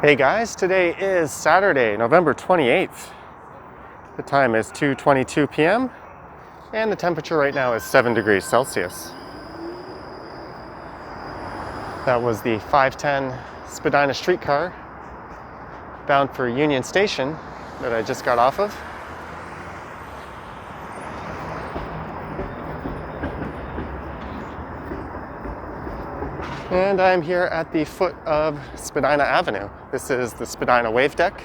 Hey guys, today is Saturday, November 28th. The time is 2:22 p.m. and the temperature right now is 7 degrees Celsius. That was the 510 Spadina streetcar bound for Union Station that I just got off of. And I'm here at the foot of Spadina Avenue. This is the Spadina WaveDeck.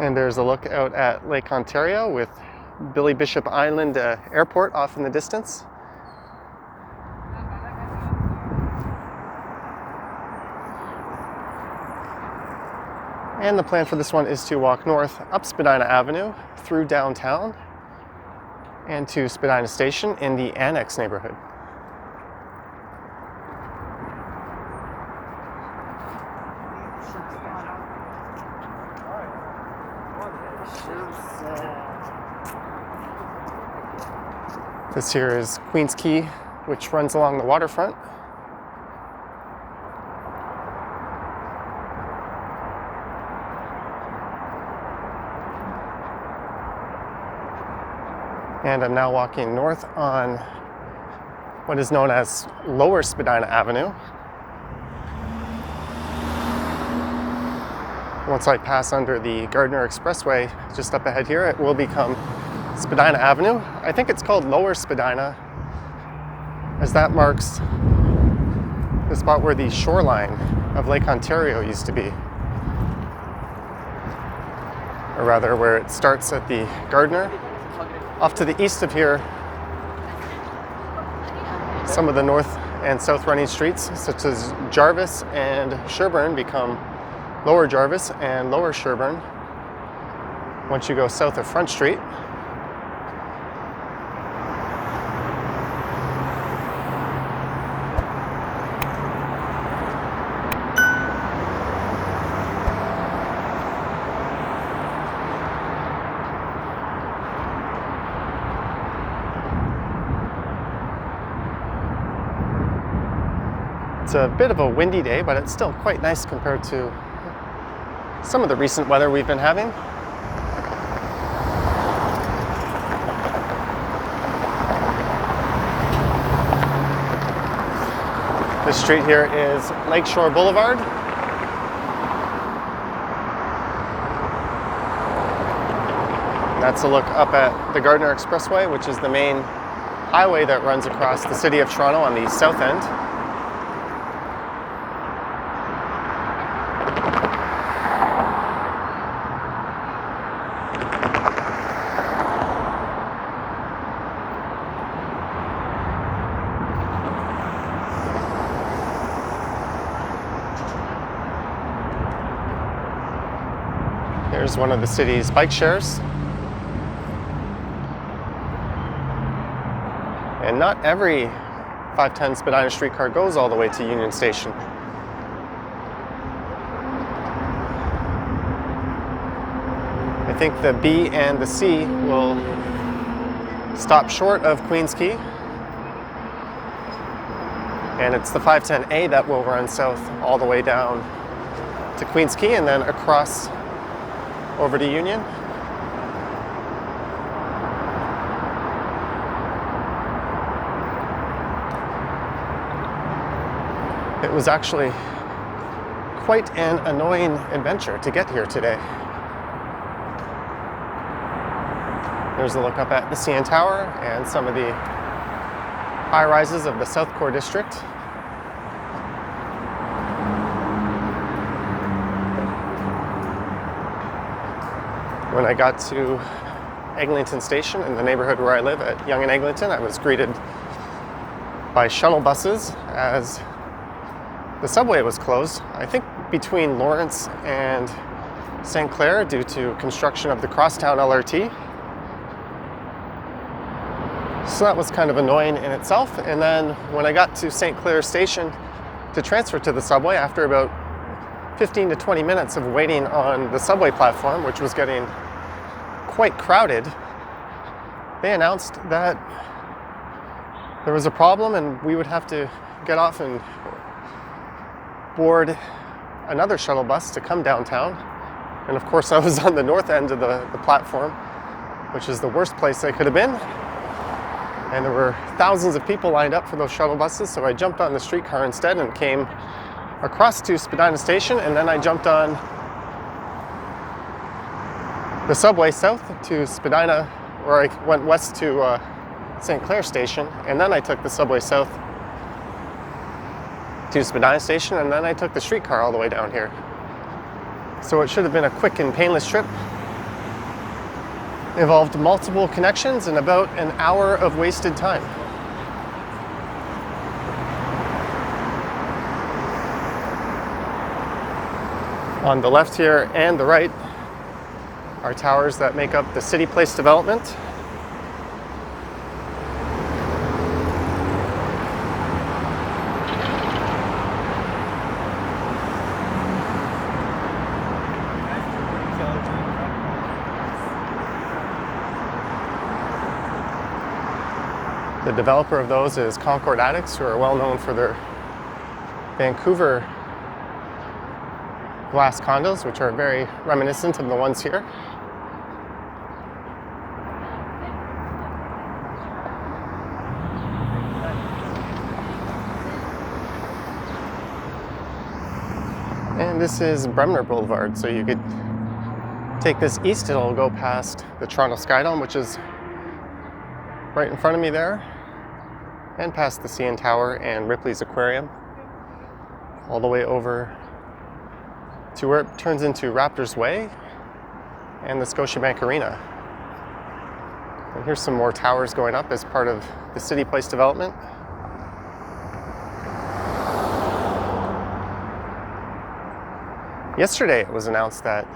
And there's a look out at Lake Ontario with Billy Bishop Island Airport off in the distance. And the plan for this one is to walk north up Spadina Avenue through downtown and to Spadina Station in the Annex neighborhood. This here is Queens Quay, which runs along the waterfront. And I'm now walking north on what is known as Lower Spadina Avenue. Once I pass under the Gardiner Expressway just up ahead here, it will become Spadina Avenue. I think it's called Lower Spadina, as that marks the spot where the shoreline of Lake Ontario used to be. Or rather, where it starts at the Gardiner. Off to the east of here, some of the north and south running streets, such as Jarvis and Sherbourne, become Lower Jarvis and Lower Sherbourne once you go south of Front Street. It's a bit of a windy day, but it's still quite nice compared to some of the recent weather we've been having. This street here is Lakeshore Boulevard. That's a look up at the Gardiner Expressway, which is the main highway that runs across the city of Toronto on the south end. Here's one of the city's bike shares. And not every 510 Spadina streetcar goes all the way to Union Station. I think the B and the C will stop short of Queens Quay. And it's the 510A that will run south all the way down to Queens Quay and then across over to Union. It was actually quite an annoying adventure to get here today. There's a look up at the CN Tower and some of the high-rises of the South Core District. When I got to Eglinton Station in the neighborhood where I live at Yonge and Eglinton, I was greeted by shuttle buses as the subway was closed, I think between Lawrence and St. Clair due to construction of the Crosstown LRT. So that was kind of annoying in itself. And then when I got to St. Clair Station to transfer to the subway, after about 15 to 20 minutes of waiting on the subway platform, which was getting quite crowded, they announced that there was a problem and we would have to get off and board another shuttle bus to come downtown. And of course I was on the north end of the platform, which is the worst place I could have been. And there were thousands of people lined up for those shuttle buses, so I jumped on the streetcar instead and came across to Spadina Station, and then I jumped on the subway south to Spadina, where I went west to St. Clair Station, and then I took the subway south to Spadina Station, and then I took the streetcar all the way down here. So it should have been a quick and painless trip. It involved multiple connections and about an hour of wasted time. On the left here and the right are towers that make up the City Place development. The developer of those is Concord Annex, who are well known for their Vancouver glass condos, which are very reminiscent of the ones here. And this is Bremner Boulevard, so you could take this east, it'll go past the Toronto Skydome, which is right in front of me there, and past the CN Tower and Ripley's Aquarium, all the way over to where it turns into Raptors Way and the Scotiabank Arena. And here's some more towers going up as part of the City Place development. Yesterday it was announced that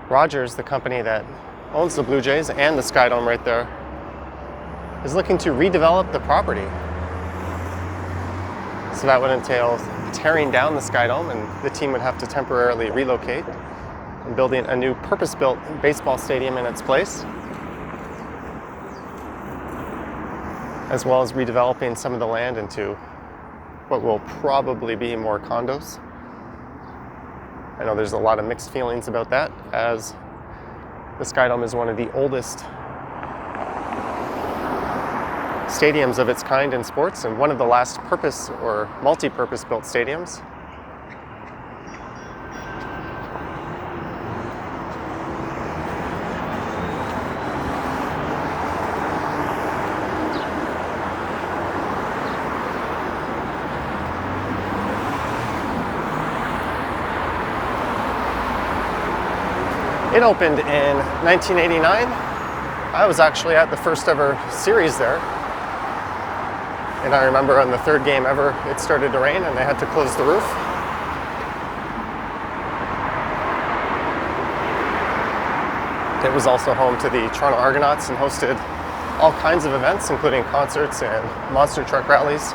Rogers, the company that owns the Blue Jays and the Skydome right there, is looking to redevelop the property. So that would entail tearing down the Skydome, and the team would have to temporarily relocate and building a new purpose-built baseball stadium in its place, as well as redeveloping some of the land into what will probably be more condos. I know there's a lot of mixed feelings about that, as the Skydome is one of the oldest stadiums of its kind in sports and one of the last purpose or multi-purpose built stadiums. It opened in 1989. I was actually at the first ever series there. And I remember on the third game ever, it started to rain and they had to close the roof. It was also home to the Toronto Argonauts and hosted all kinds of events, including concerts and monster truck rallies.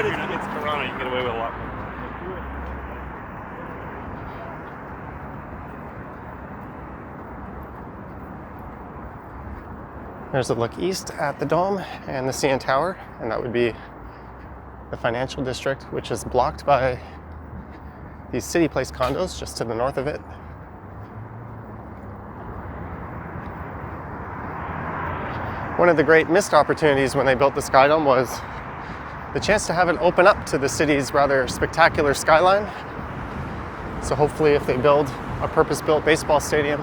It's Toronto, you can get away with a lot more. There's a look east at the Dome and the CN Tower, and that would be the financial district, which is blocked by these City Place condos just to the north of it. One of the great missed opportunities when they built the Skydome was the chance to have it open up to the city's rather spectacular skyline. So hopefully if they build a purpose-built baseball stadium,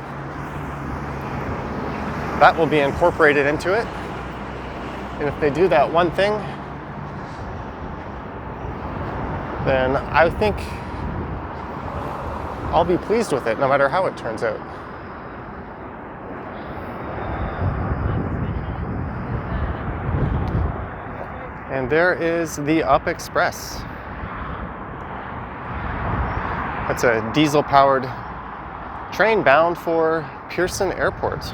that will be incorporated into it. And if they do that one thing, then I think I'll be pleased with it no matter how it turns out. And there is the Up Express. That's a diesel-powered train bound for Pearson Airport.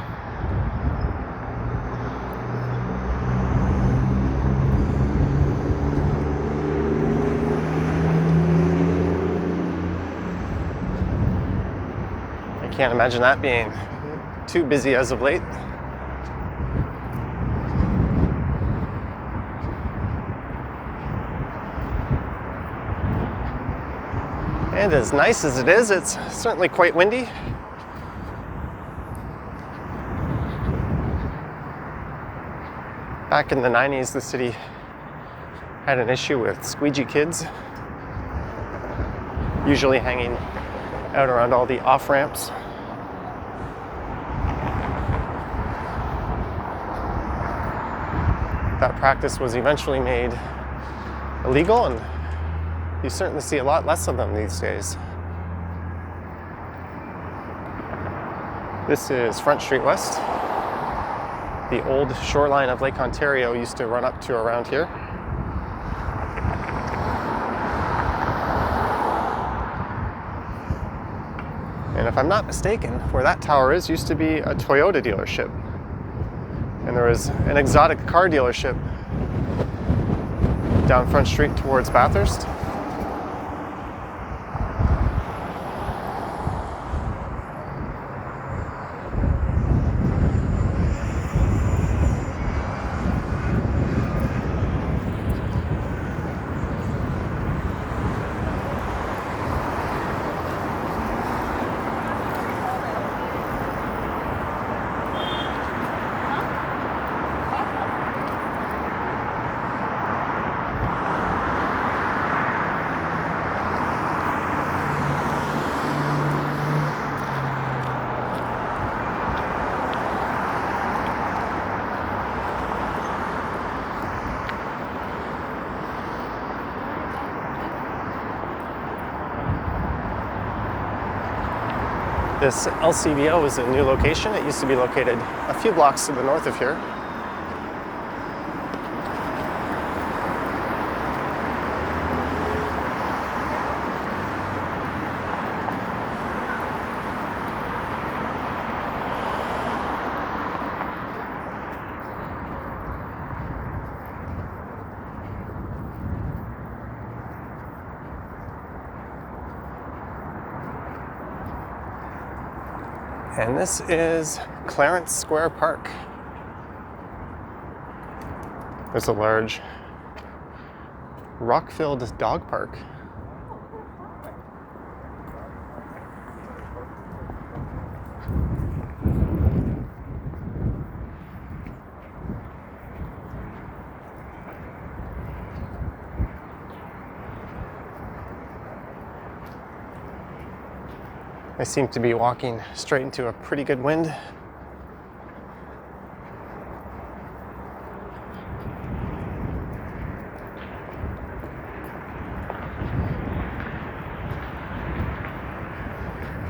I can't imagine that being too busy as of late. And as nice as it is, it's certainly quite windy. Back in the 90s, the city had an issue with squeegee kids, usually hanging out around all the off-ramps. That practice was eventually made illegal, and you certainly see a lot less of them these days. This is Front Street West. The old shoreline of Lake Ontario used to run up to around here. And if I'm not mistaken, where that tower is used to be a Toyota dealership. And there was an exotic car dealership down Front Street towards Bathurst. This LCBO is a new location. It used to be located a few blocks to the north of here. And this is Clarence Square Park. There's a large rock-filled dog park. I seem to be walking straight into a pretty good wind.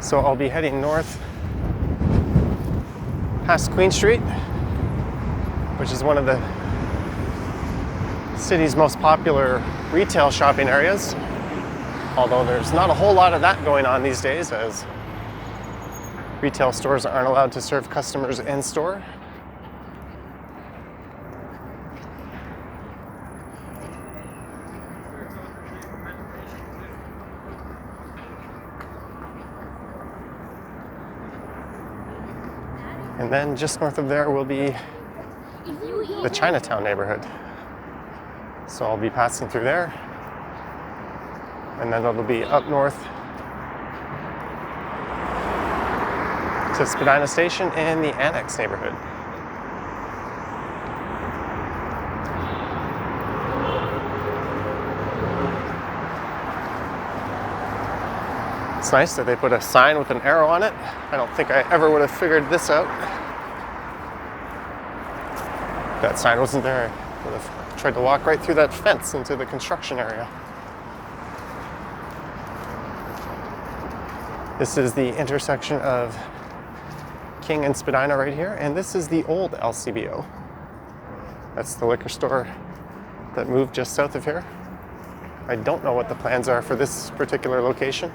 So I'll be heading north past Queen Street, which is one of the city's most popular retail shopping areas. Although there's not a whole lot of that going on these days, as retail stores aren't allowed to serve customers in store. And then just north of there will be the Chinatown neighborhood. So I'll be passing through there. And then it'll be up north to Spadina Station in the Annex neighborhood. It's nice that they put a sign with an arrow on it. I don't think I ever would have figured this out. If that sign wasn't there, I would have tried to walk right through that fence into the construction area. This is the intersection of King and Spadina right here, and this is the old LCBO. That's the liquor store that moved just south of here. I don't know what the plans are for this particular location.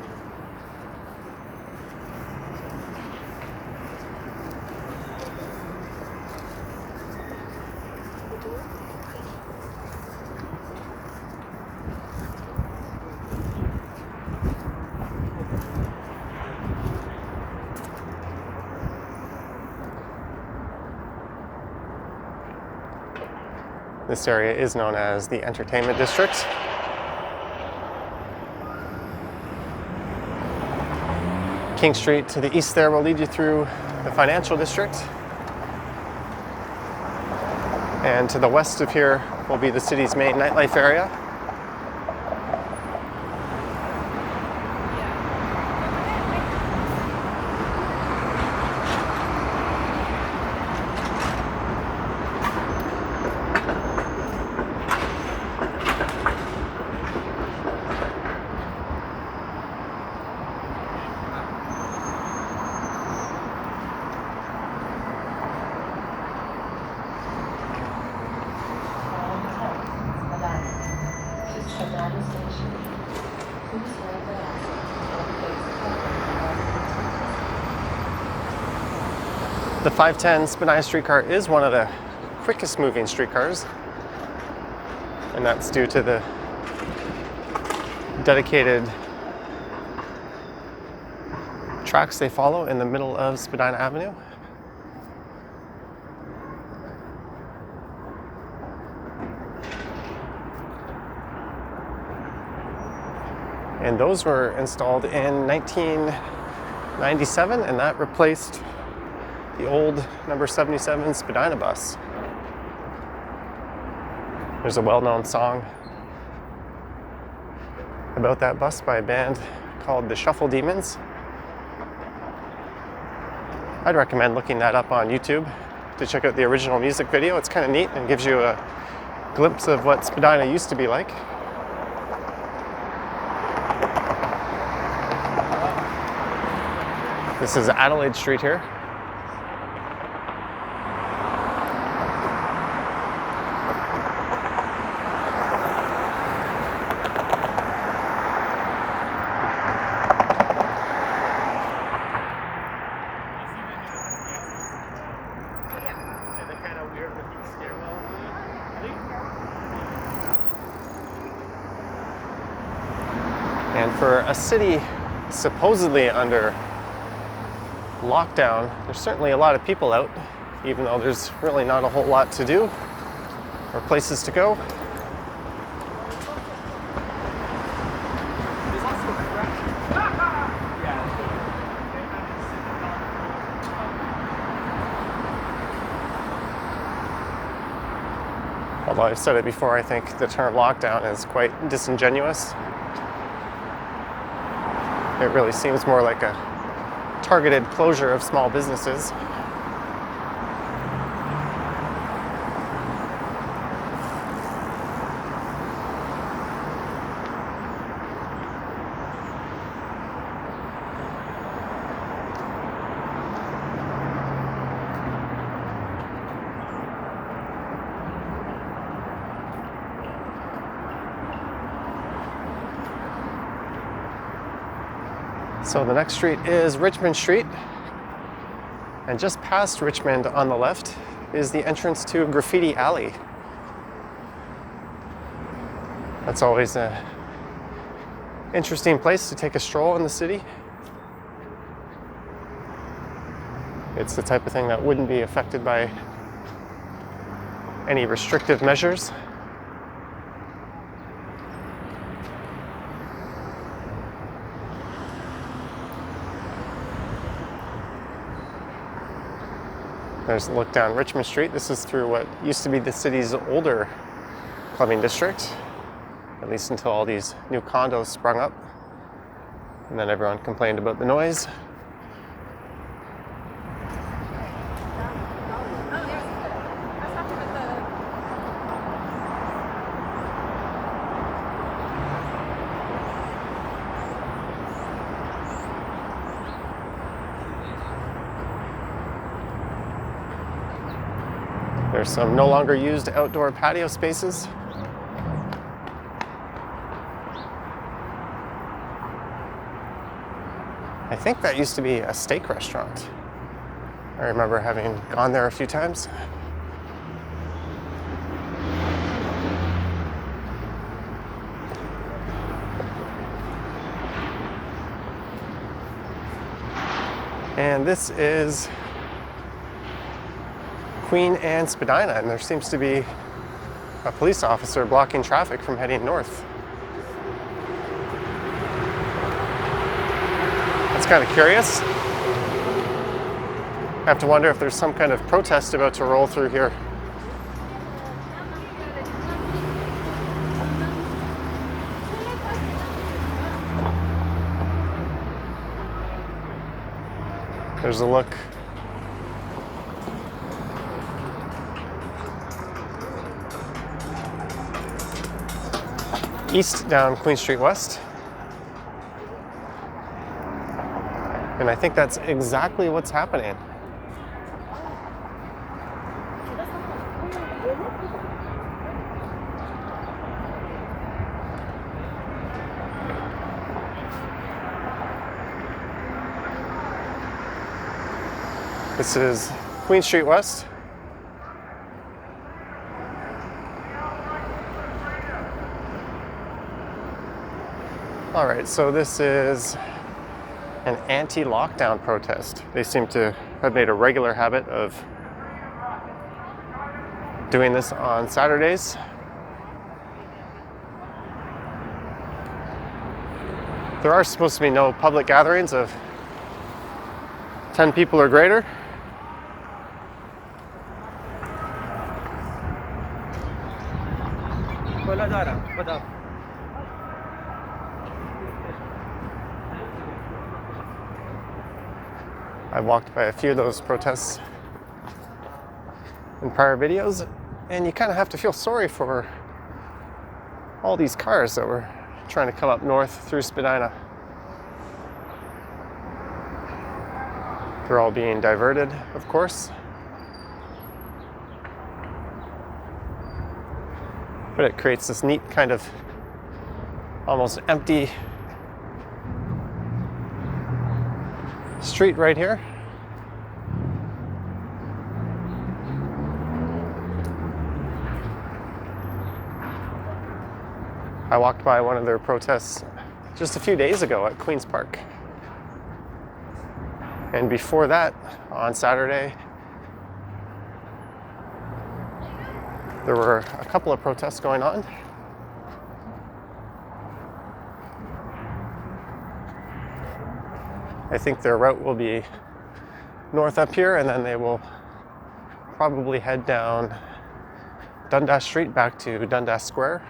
This area is known as the Entertainment District. King Street to the east there will lead you through the Financial District. And to the west of here will be the city's main nightlife area. Spadina Station. Please hold the exit. The 510 Spadina streetcar is one of the quickest moving streetcars, and that's due to the dedicated tracks they follow in the middle of Spadina Avenue. And those were installed in 1997, and that replaced the old number 77 Spadina bus. There's a well-known song about that bus by a band called the Shuffle Demons. I'd recommend looking that up on YouTube to check out the original music video. It's kind of neat and gives you a glimpse of what Spadina used to be like. This is Adelaide Street here. And for a city supposedly under lockdown, there's certainly a lot of people out, even though there's really not a whole lot to do or places to go. Although I've said it before, I think the term lockdown is quite disingenuous. It really seems more like a targeted closure of small businesses. So the next street is Richmond Street, and just past Richmond on the left is the entrance to Graffiti Alley. That's always an interesting place to take a stroll in the city. It's the type of thing that wouldn't be affected by any restrictive measures. There's a look down Richmond Street. This is through what used to be the city's older clubbing district, at least until all these new condos sprung up. And then everyone complained about the noise. There's some no longer used outdoor patio spaces. I think that used to be a steak restaurant. I remember having gone there a few times. And this is Queen and Spadina, and there seems to be a police officer blocking traffic from heading north. That's kind of curious. I have to wonder if there's some kind of protest about to roll through here. There's a look. East down Queen Street West. And I think that's exactly what's happening. This is Queen Street West. All right, so this is an anti-lockdown protest. They seem to have made a regular habit of doing this on Saturdays. There are supposed to be no public gatherings of 10 people or greater. I walked by a few of those protests in prior videos, and you kind of have to feel sorry for all these cars that were trying to come up north through Spadina. They're all being diverted, of course. But it creates this neat kind of almost empty street right here. I walked by one of their protests just a few days ago at Queen's Park. And before that, on Saturday, there were a couple of protests going on. I think their route will be north up here, and then they will probably head down Dundas Street back to Dundas Square.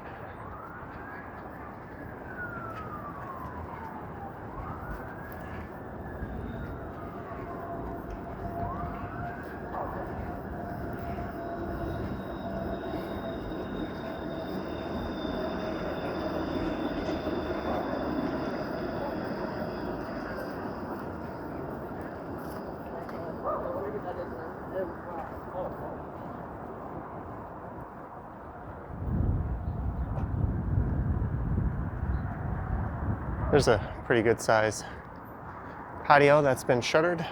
There's a pretty good size patio that's been shuttered.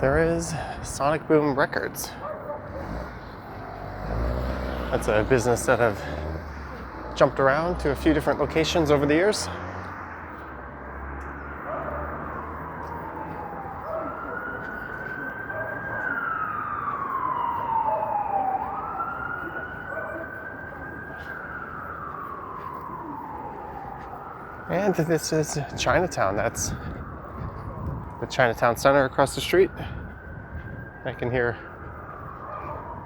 There is Sonic Boom Records. That's a business that I've jumped around to a few different locations over the years. And this is Chinatown. That's the Chinatown Center across the street. I can hear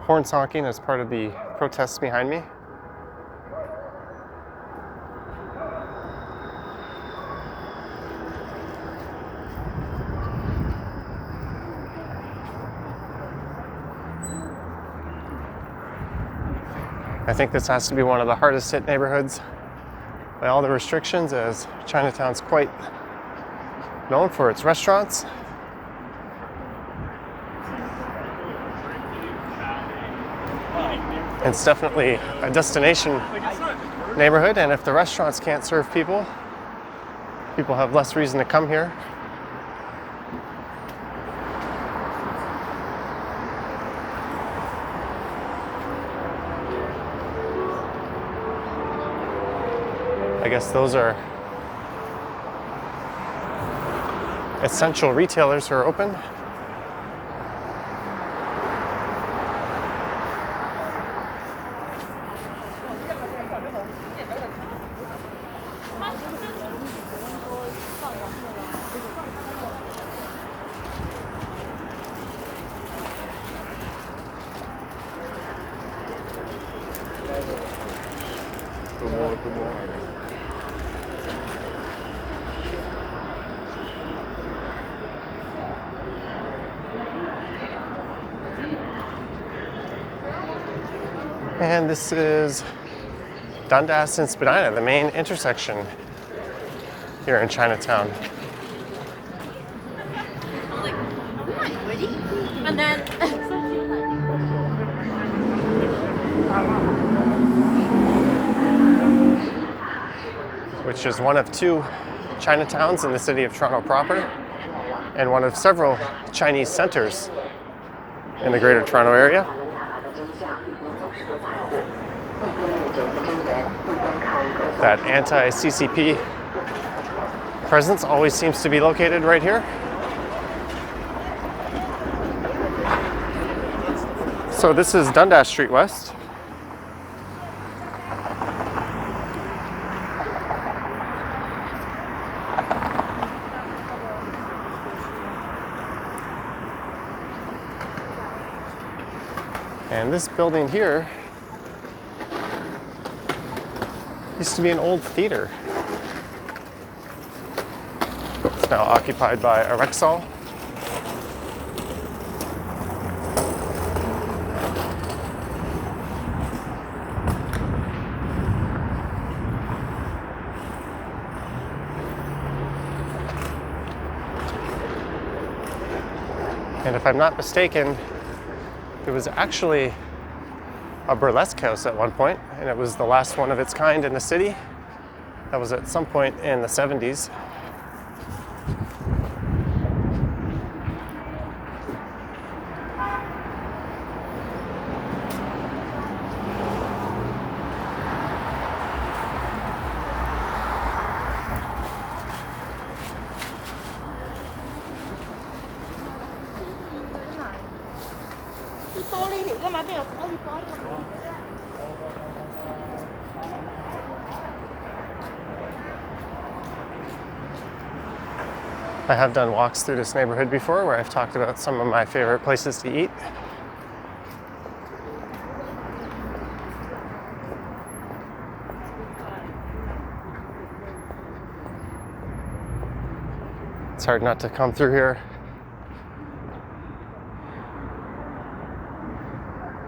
horns honking as part of the protests behind me. I think this has to be one of the hardest hit neighborhoods by all the restrictions, as Chinatown's quite known for its restaurants. It's definitely a destination neighborhood, and if the restaurants can't serve people, people have less reason to come here. I guess those are essential retailers who are open. And this is Dundas and Spadina, the main intersection here in Chinatown. And then which is one of two Chinatowns in the city of Toronto proper, and one of several Chinese centers in the Greater Toronto area. That anti-CCP presence always seems to be located right here. So this is Dundas Street West. And this building here used to be an old theater. It's now occupied by a Rexall. And if I'm not mistaken, it was actually a burlesque house at one point, and it was the last one of its kind in the city. That was at some point in the 70s. I have done walks through this neighborhood before where I've talked about some of my favorite places to eat. It's hard not to come through here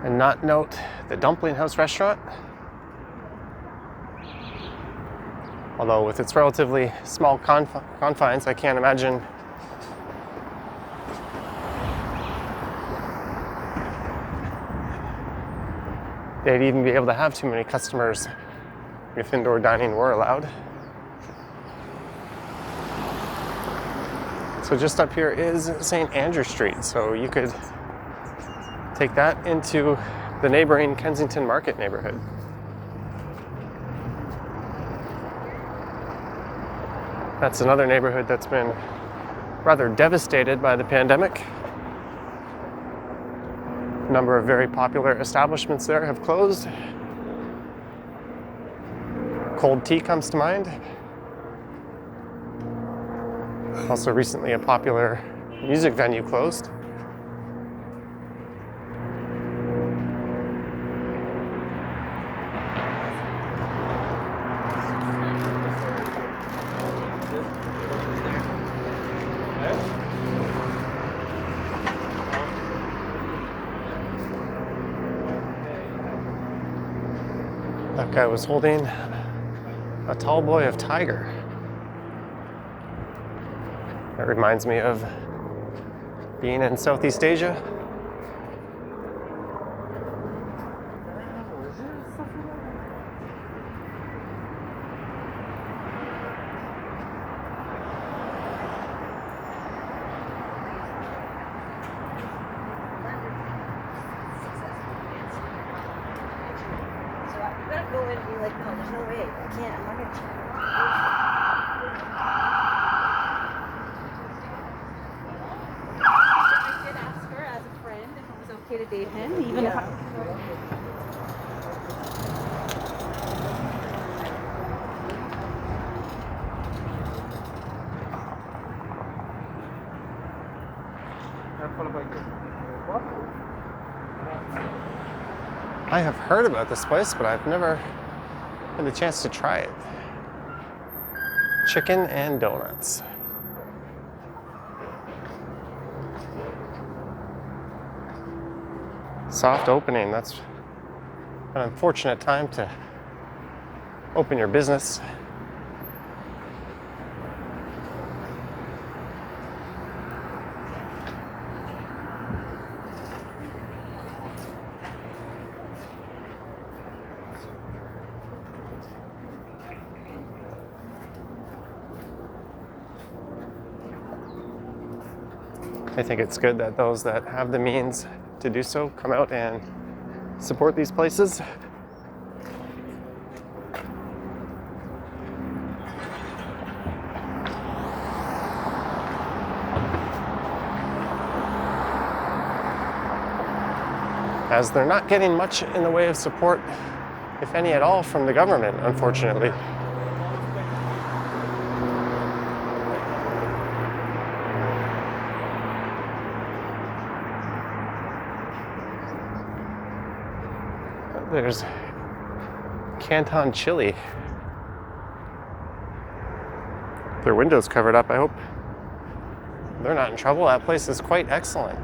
and not note the Dumpling House restaurant. Although with its relatively small confines, I can't imagine they'd even be able to have too many customers if indoor dining were allowed. So just up here is St. Andrew Street, so you could take that into the neighboring Kensington Market neighborhood. That's another neighborhood that's been rather devastated by the pandemic. A number of very popular establishments there have closed. Cold tea comes to mind. Also recently a popular music venue closed. That guy was holding a tall boy of tiger. That reminds me of being in Southeast Asia. Go in and be like, no, there's no way. I can't. I'm not going to try. I did ask her as a friend if it was okay to date him, even if I... I have heard about this place, but I've never had the chance to try it. Chicken and donuts. Soft opening, that's an unfortunate time to open your business. I think it's good that those that have the means to do so come out and support these places. As they're not getting much in the way of support, if any at all, from the government, unfortunately. There's Canton Chili. Their windows covered up. I hope they're not in trouble. That place is quite excellent.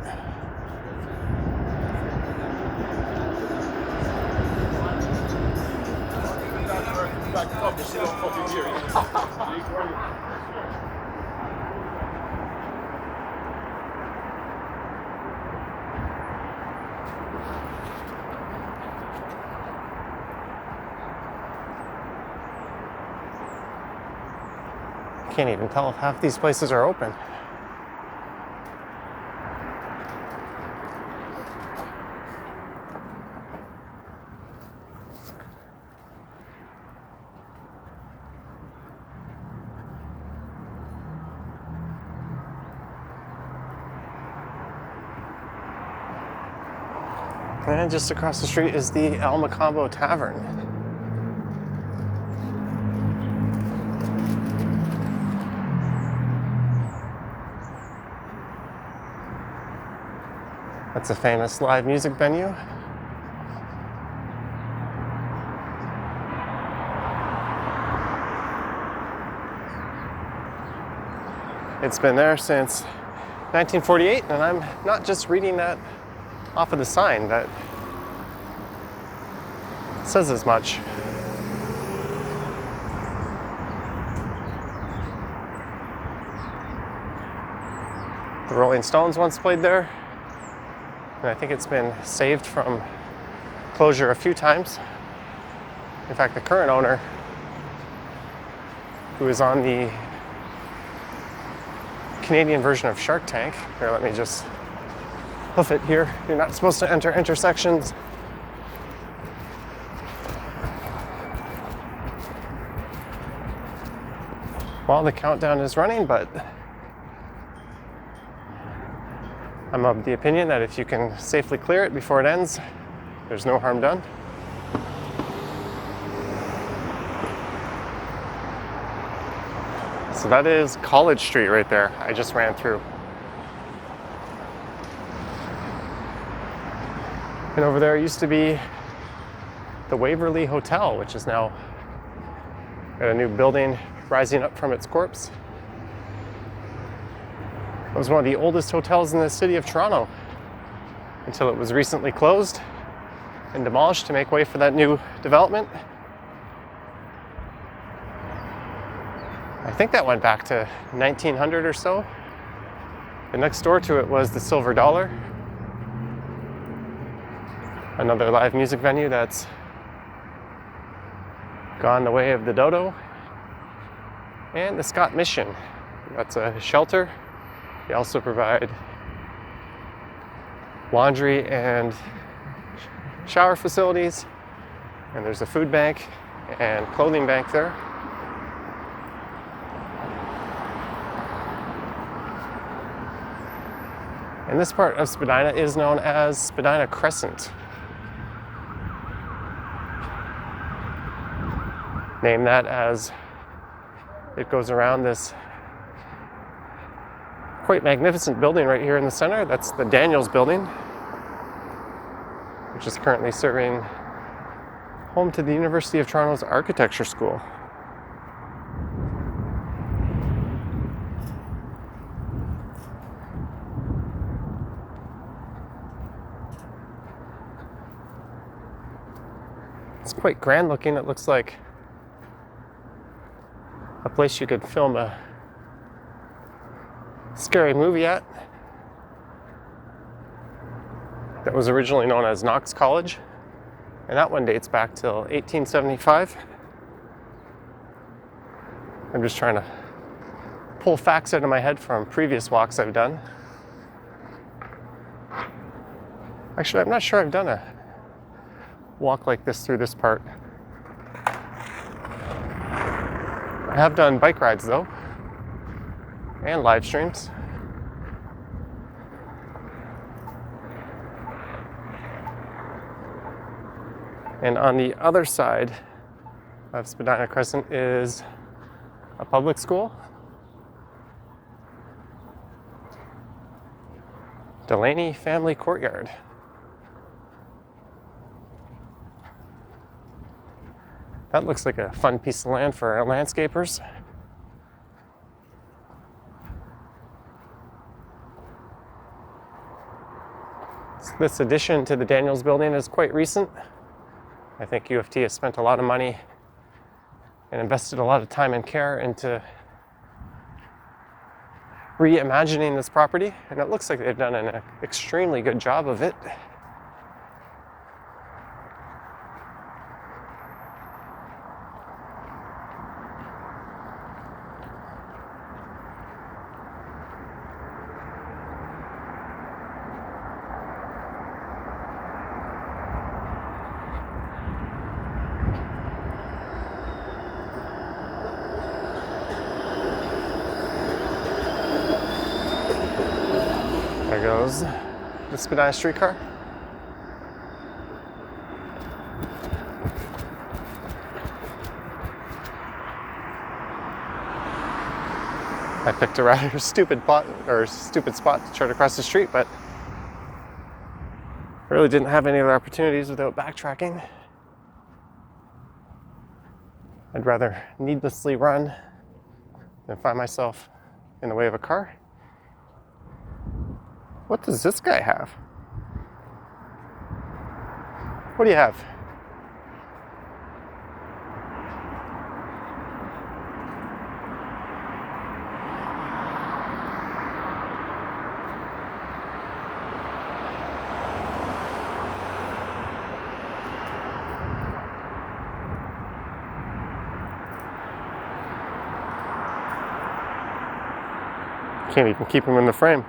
Can't even tell if half these places are open. And just across the street is the El Macambo Tavern. That's a famous live music venue. It's been there since 1948, and I'm not just reading that off of the sign. That says as much. The Rolling Stones once played there. And I think it's been saved from closure a few times. In fact, the current owner, who is on the Canadian version of Shark Tank. Here, let me just hoof it here. You're not supposed to enter intersections. Well, the countdown is running, but I'm of the opinion that if you can safely clear it before it ends, there's no harm done. So that is College Street right there. I just ran through. And over there used to be the Waverly Hotel, which is now got a new building rising up from its corpse. It was one of the oldest hotels in the city of Toronto until it was recently closed and demolished to make way for that new development. I think that went back to 1900 or so. And next door to it was the Silver Dollar, another live music venue that's gone the way of the dodo. And the Scott Mission, that's a shelter. They also provide laundry and shower facilities. And there's a food bank and clothing bank there. And this part of Spadina is known as Spadina Crescent. Named that as it goes around this quite magnificent building right here in the center. That's the Daniels Building, which is currently serving home to the University of Toronto's Architecture School. It's quite grand looking. It looks like a place you could film a scary movie at. That was originally known as Knox College, and that one dates back till 1875. I'm just trying to pull facts out of my head from previous walks I've done. Actually, I'm not sure I've done a walk like this through this part. I have done bike rides though, and live streams. And on the other side of Spadina Crescent is a public school. Delaney Family Courtyard. That looks like a fun piece of land for our landscapers. So this addition to the Daniels Building is quite recent. I think U of T has spent a lot of money and invested a lot of time and care into reimagining this property, and it looks like they've done an extremely good job of it. There goes the Spadina streetcar. I picked a rather stupid spot to try to cross the street, but I really didn't have any other opportunities without backtracking. I'd rather needlessly run than find myself in the way of a car. What does this guy have? What do you have? Can't even keep him in the frame.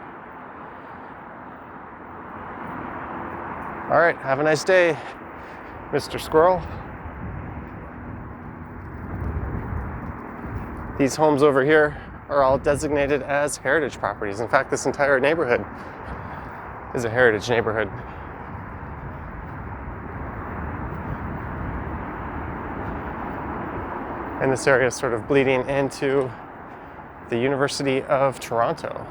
All right, have a nice day, Mr. Squirrel. These homes over here are all designated as heritage properties. In fact, this entire neighborhood is a heritage neighborhood. And this area is sort of bleeding into the University of Toronto.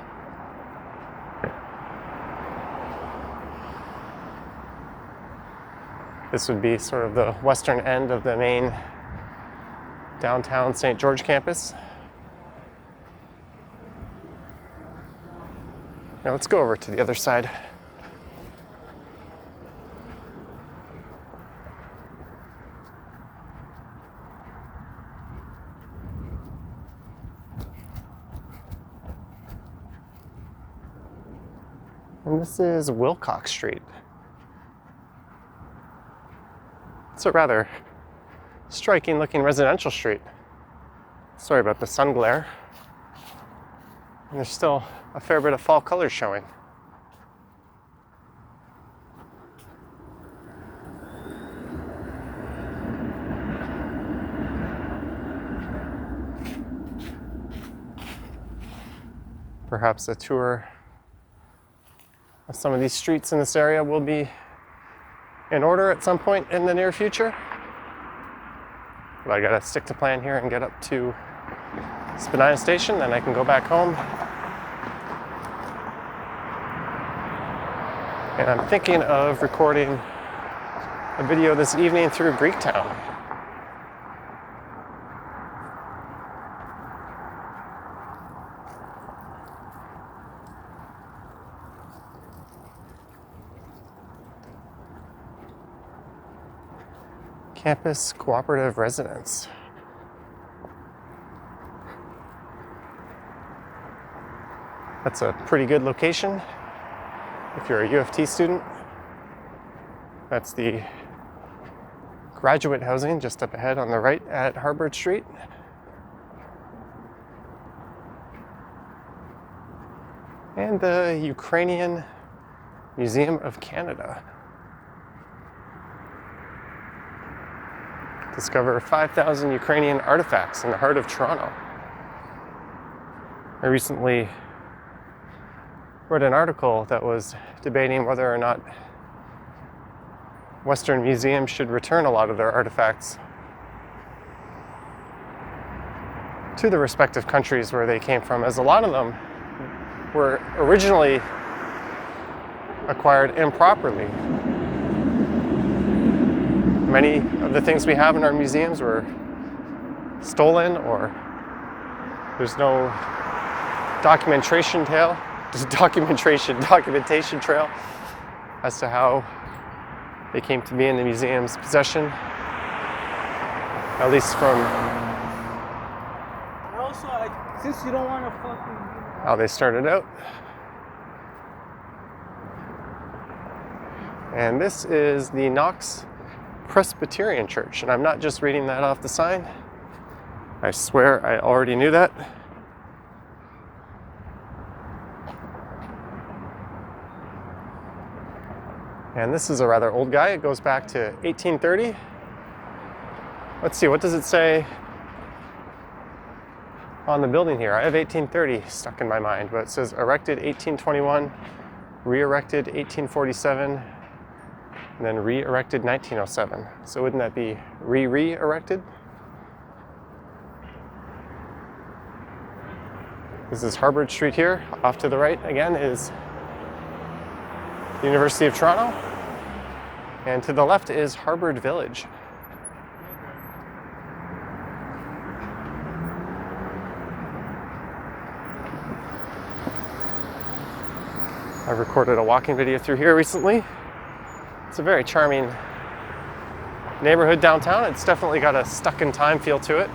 This would be sort of the western end of the main downtown St. George campus. Now let's go over to the other side. And this is Wilcox Street. It's a rather striking looking residential street. Sorry about the sun glare. And there's still a fair bit of fall colors showing. Perhaps a tour of some of these streets in this area will be in order at some point in the near future. But I gotta stick to plan here and get up to Spadina Station, then I can go back home. And I'm thinking of recording a video this evening through Greektown. Campus Cooperative Residence. That's a pretty good location if you're a U of T student. That's the graduate housing just up ahead on the right at Harvard Street. And the Ukrainian Museum of Canada. Discover 5,000 Ukrainian artifacts in the heart of Toronto. I recently read an article that was debating whether or not Western museums should return a lot of their artifacts to the respective countries where they came from, as a lot of them were originally acquired improperly. Many of the things we have in our museums were stolen, or there's no documentation trail as to how they came to be in the museum's possession, at least from since you don't want to fucking how they started out. And this is the Knox Presbyterian Church, and I'm not just reading that off the sign. I swear I already knew that. And this is a rather old guy. It goes back to 1830. Let's see, what does it say on the building here? I have 1830 stuck in my mind, but it says erected 1821, re-erected 1847, and then re-erected 1907. So wouldn't that be re-erected? This is Harvard Street here. Off to the right again is the University of Toronto. And to the left is Harvard Village. I recorded a walking video through here recently. It's a very charming neighborhood downtown. It's definitely got a stuck-in-time feel to it.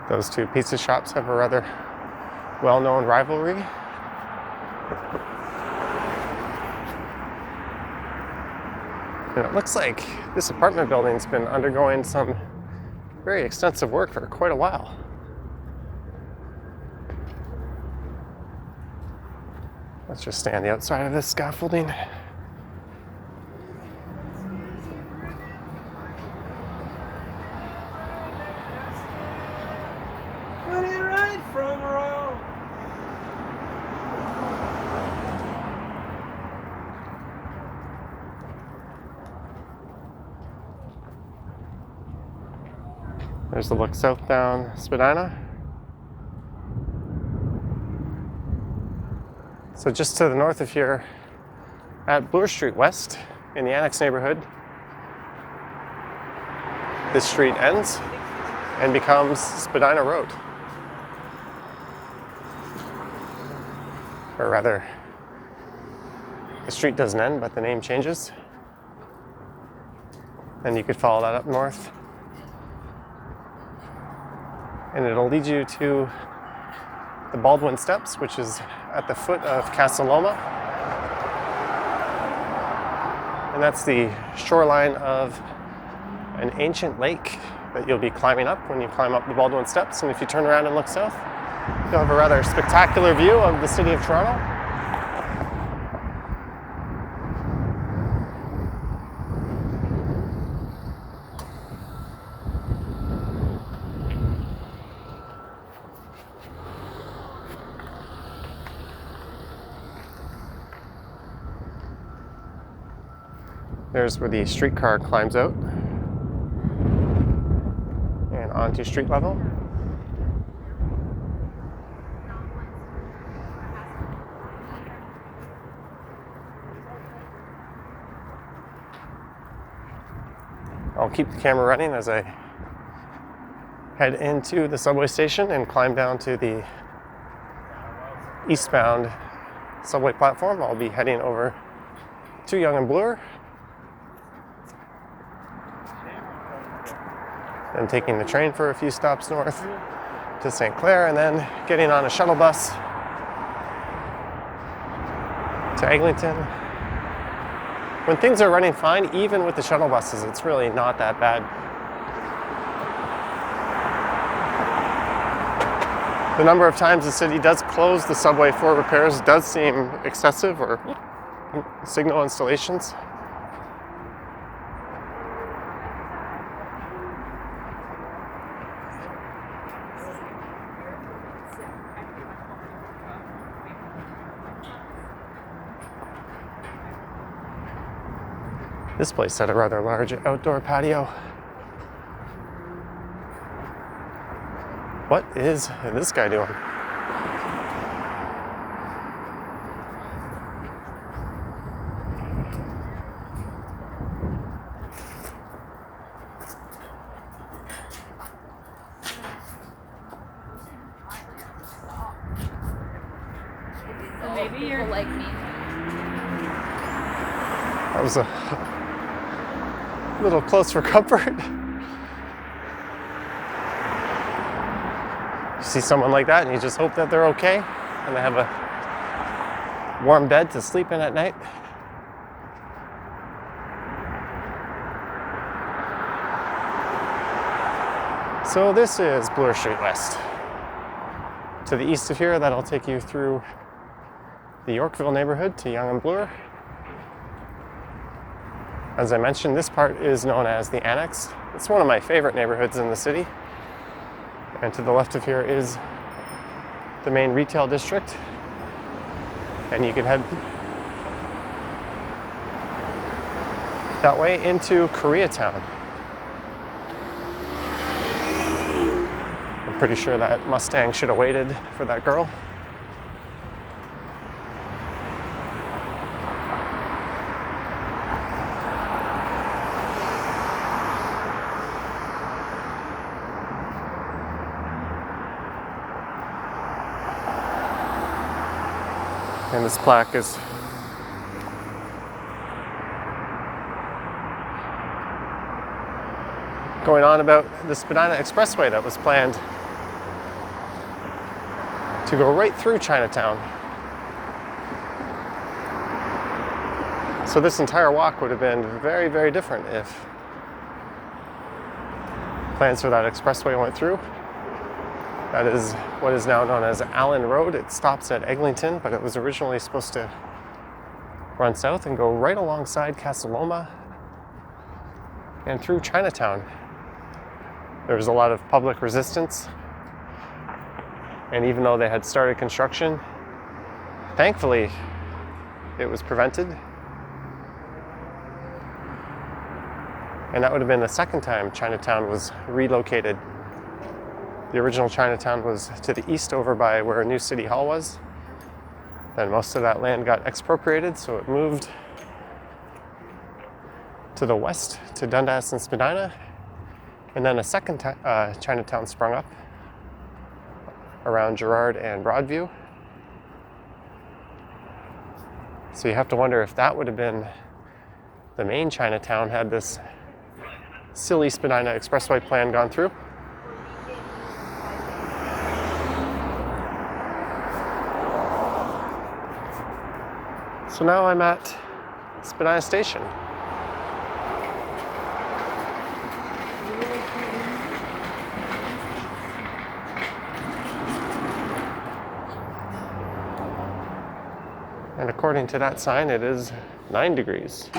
Those two pizza shops have a rather well-known rivalry. And it looks like this apartment building's been undergoing some very extensive work for quite a while. Let's just stay on the outside of this scaffolding. Where do you ride from, bro? There's the look southbound Spadina. So just to the north of here, at Bloor Street West, in the Annex neighborhood, this street ends and becomes Spadina Road. Or rather, the street doesn't end, but the name changes. And you could follow that up north. And it'll lead you to the Baldwin Steps, which is at the foot of Casa Loma. And that's the shoreline of an ancient lake that you'll be climbing up when you climb up the Baldwin Steps. And if you turn around and look south, you'll have a rather spectacular view of the city of Toronto. There's where the streetcar climbs out and onto street level. I'll keep the camera running as I head into the subway station and climb down to the eastbound subway platform. I'll be heading over to Yonge and Bloor, then taking the train for a few stops north to St. Clair, and then getting on a shuttle bus to Eglinton. When things are running fine, even with the shuttle buses, it's really not that bad. The number of times the city does close the subway for repairs does seem excessive, or signal installations. This place had a rather large outdoor patio. What is this guy doing? So maybe you're like me. That was a little close for comfort. You see someone like that and you just hope that they're okay and they have a warm bed to sleep in at night. So this is Bloor Street West. To the east of here, that'll take you through the Yorkville neighborhood to Yonge and Bloor. As I mentioned, this part is known as the Annex. It's one of my favorite neighborhoods in the city. And to the left of here is the main retail district. And you can head that way into Koreatown. I'm pretty sure that Mustang should have waited for that girl. And this plaque is going on about the Spadina Expressway that was planned to go right through Chinatown. So this entire walk would have been very, very different if plans for that expressway went through. That is what is now known as Allen Road. It stops at Eglinton, but it was originally supposed to run south and go right alongside Casa Loma and through Chinatown. There was a lot of public resistance, and even though they had started construction, thankfully it was prevented. And that would have been the second time Chinatown was relocated. The original Chinatown was to the east over by where New City Hall was. Then most of that land got expropriated, so it moved to the west to Dundas and Spadina. And then a second Chinatown sprung up around Girard and Broadview. So you have to wonder if that would have been the main Chinatown had this silly Spadina Expressway plan gone through. So now I'm at Spadina Station. And according to that sign, it is 9 degrees.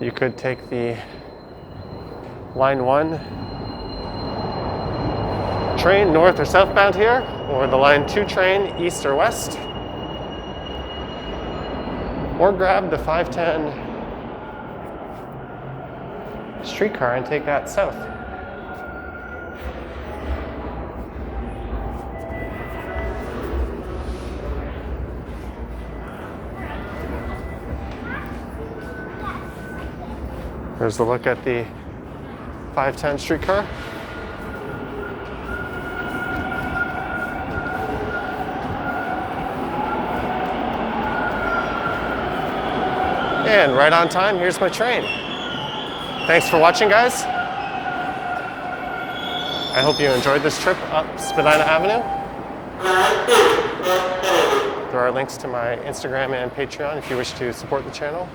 You could take the Line 1 train north or southbound here, or the Line 2 train east or west, or grab the 510 streetcar and take that south. There's a look at the 510 streetcar. And right on time, here's my train. Thanks for watching, guys. I hope you enjoyed this trip up Spadina Avenue. There are links to my Instagram and Patreon if you wish to support the channel.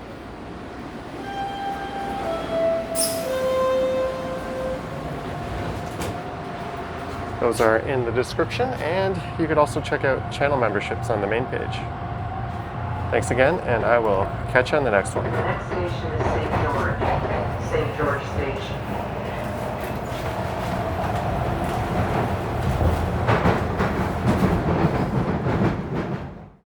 Those are in the description, and you could also check out channel memberships on the main page. Thanks again, and I will catch you on the next one. The next station is St. George Station.